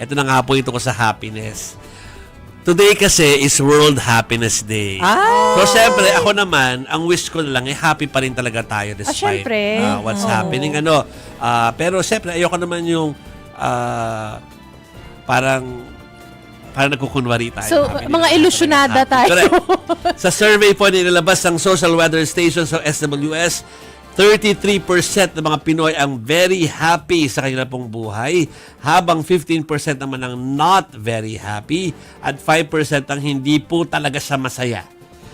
Ito na nga po ito ko sa happiness. Today kasi is World Happiness Day. So, syempre, ako naman, ang wish ko na lang, happy pa rin talaga tayo despite syempre. what's happening. Pero, syempre, ayoko naman yung parang nagkukunwari tayo. So, mga ilusyonada tayo. Correct. Sa survey po nilabas ng Social Weather Station sa SWS, 33% ng mga Pinoy ang very happy sa kanilang pong buhay, habang 15% naman ang not very happy at 5% ang hindi po talaga siya masaya.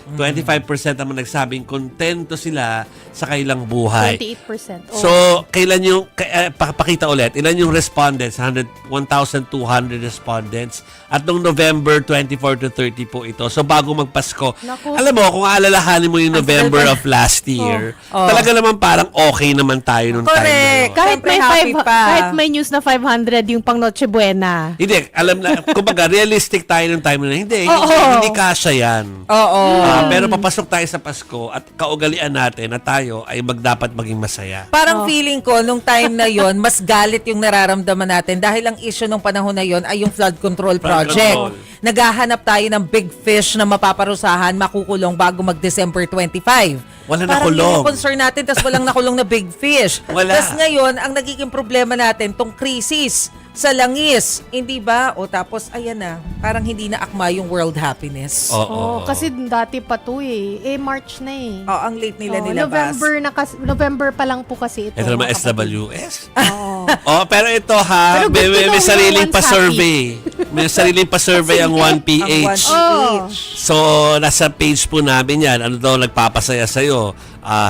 25% naman nagsabing kontento sila sa kanilang buhay. 28%. So, kailan yung, pakita ulit, ilan yung respondents? 1,200 respondents. At noong November 24 to 30 po ito. So, bago magpasko, Naku. alam mo, kung aalalahanin mo yung November of last year, talaga naman parang okay naman tayo nung time na yun. Kahit may news na 500 yung pang Noche Buena. Hindi, alam na, kumbaga, realistic tayo nung time na yun. Hindi kasya yan. Pero papasok tayo sa Pasko at kaugalian natin na tayo ay dapat maging masaya. Parang feeling ko, nung time na yon mas galit yung nararamdaman natin dahil ang issue nung panahon na yon ay yung flood control project. control. Naghahanap tayo ng big fish na mapaparusahan, makukulong bago mag-December 25. Wala Parang nakulong. yun yung concern natin, tas walang nakulong na big fish. Wala. Tas ngayon, ang nagiging problema natin, tong krisis sa langis. Hindi ba? O tapos, ayan na, parang hindi na akma yung world happiness. Oo, kasi dati pa to March na eh. Oh, ang late nila nilabas. November pa lang po kasi ito. Ito naman mga kapatid. SWS. Oo. Pero ito Pero good to may know sariling no one's pa-survey. May sariling pa-survey ang 1PH. Oh. So, nasa page po namin yan. Ano daw nagpapasaya sa'yo?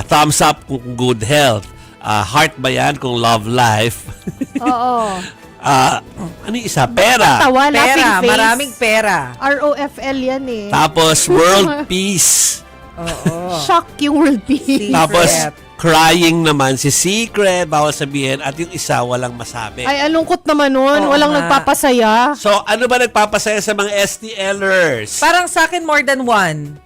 Thumbs up kung good health. Heart ba yan kung love life? Oo. Ano yung isa? Pera. Tawa, laughing Pera, face. maraming pera. ROFL yan eh. Tapos, world peace. Oo. Shock yung world peace. Secret. Tapos, crying naman si Secret, bawal sabihin, at yung isa walang masabi. Ay, alungkot naman nun. Oo Walang nga. nagpapasaya. So, ano ba nagpapasaya sa mga STLers? Parang sa akin more than one.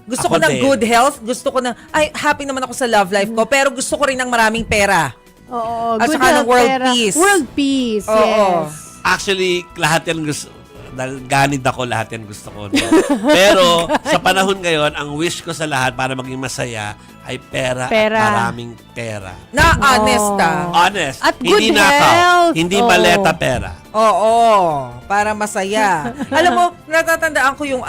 Gusto Ako ko ng din. good health, gusto ko ng, happy naman ako sa love life ko, pero gusto ko rin ng maraming pera. Oo. At good saka ng health, world pera. peace. World peace, Oo. yes. Actually, lahat yan gusto. Dahil ganid ako, lahat yan gusto ko. No? Pero, sa panahon ngayon, ang wish ko sa lahat para maging masaya ay pera. At maraming pera. Na honest Honest. At Hindi good nakaw. health. Hindi Oo. maleta pera. Oo, para masaya. Alam mo, natatandaan ko yung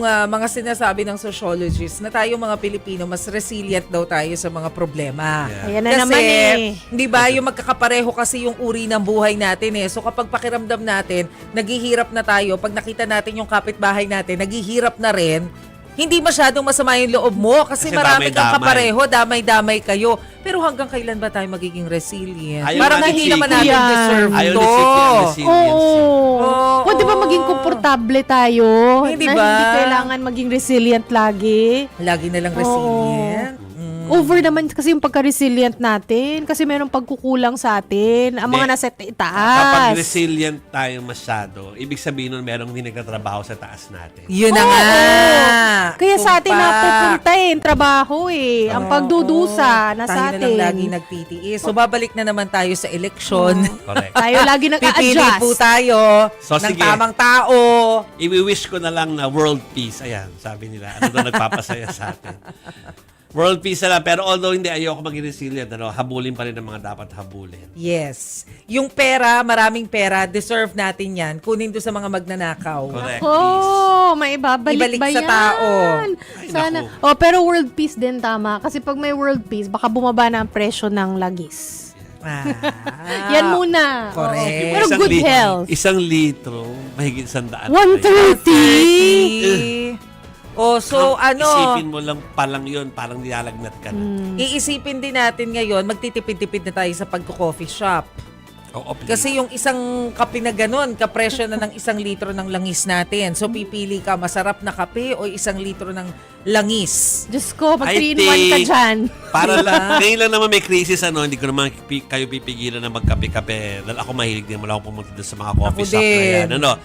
mga sinasabi ng sociologists na tayo mga Pilipino, mas resilient daw tayo sa mga problema. Yeah. Ayan na Kasi, naman eh. hindi ba, yung magkakapareho kasi yung uri ng buhay natin eh. So kapag pakiramdam natin, naghihirap na tayo, pag nakita natin yung kapitbahay natin, naghihirap na rin, hindi masyadong masama yung loob mo kasi marami kang damay-damay. kapareho, damay-damay kayo. Pero hanggang kailan ba tayo magiging resilient? Ayaw Parang nga ni hindi Chico naman natin yan. deserve Ayaw to. ni Chico yung resiliency. Oo. Pwede ba maging komportable tayo? Hindi na ba? hindi kailangan maging resilient lagi? Lagi na lang resilient. Over naman kasi yung pagka-resilient natin kasi merong pagkukulang sa atin. Ang mga Hindi. nasa Kapag itaas. resilient tayo masyado, ibig sabihin nun merong hindi nagtatrabaho sa taas natin. Yun na nga. Kaya sa atin Tumpak. napupunta yung trabaho eh. Ang pagdudusa na sa Tayo na lang atin. lagi nagtitiis. So, babalik na naman tayo sa eleksyon. Correct. Tayo lagi Pipili nag-a-adjust. po tayo So, ng sige. tamang tao. I-wish ko na lang na world peace. Ayan, sabi nila. Ano daw nagpapasaya sa atin? World peace na lang. Pero although hindi ayoko maging resilient, habulin pa rin ang mga dapat habulin. Yes. Yung pera, maraming pera, deserve natin yan. Kunin doon sa mga magnanakaw. Correct. Oh, may ibabalik Ibalik ba sa yan? tao. Ay, Sana. naku. Oh, pero world peace din tama. Kasi pag may world peace, baka bumaba na ang presyo ng langis. Yan muna. Correct. Oo. Pero good health. Isang litro, mahigit 100. 130. So Isipin mo lang palang yun, parang nilalagnat ka na. Iisipin din natin ngayon, magtitipid-tipid na tayo sa pagko-coffee shop. Oo, please. Kasi yung isang kape na ganun, kapresyo na ng 1 litro ng langis natin. So, pipili ka, masarap na kape o 1 litro ng langis. Diyos ko, mag I 3-in-1 ka think- dyan. Para lang, ngayon lang naman may crisis, hindi ko naman kayo pipigilan na magkape-kape. Dahil ako mahilig din, wala akong pumunta doon sa mga coffee Ako shop na din. yan.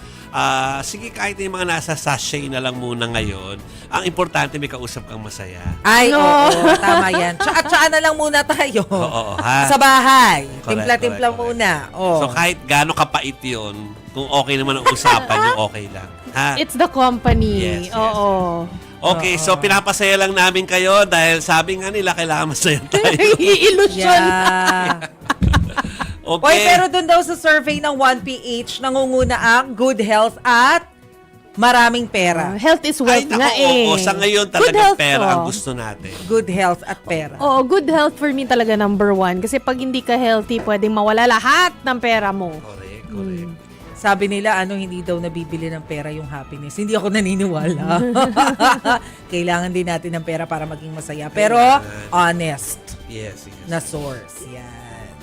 Sige, kahit yung mga nasa sachet na lang muna ngayon, ang importante may kausap kang masaya. Ay, No. oo, tama yan. Tsaa na lang muna tayo. Oo, ha? Sa bahay. Correct, Timpla-timpla correct, muna. Oh. So kahit gaano kapait yun, kung okay naman ang usapan yung okay lang. Ha? It's the company. Yes, yes, Oo. Okay, so pinapasaya lang namin kayo dahil sabi nga nila kailangan masaya tayo. Illusion. Yeah. Okay. Oy, pero dun daw sa survey ng 1PH, nangunguna ang good health at maraming pera. Health is Ay, wealth nako, nga eh. oo, sa ngayon Good talagang health, pera ang oh. gusto natin. Good health at pera. Oo, good health for me talaga number 1. Kasi pag hindi ka healthy, pwedeng mawala lahat ng pera mo. Correct, correct. Sabi nila, hindi daw nabibili ng pera yung happiness. Hindi ako naniniwala. Kailangan din natin ng pera para maging masaya. Pero, honest Yes, yes. na source. Yan.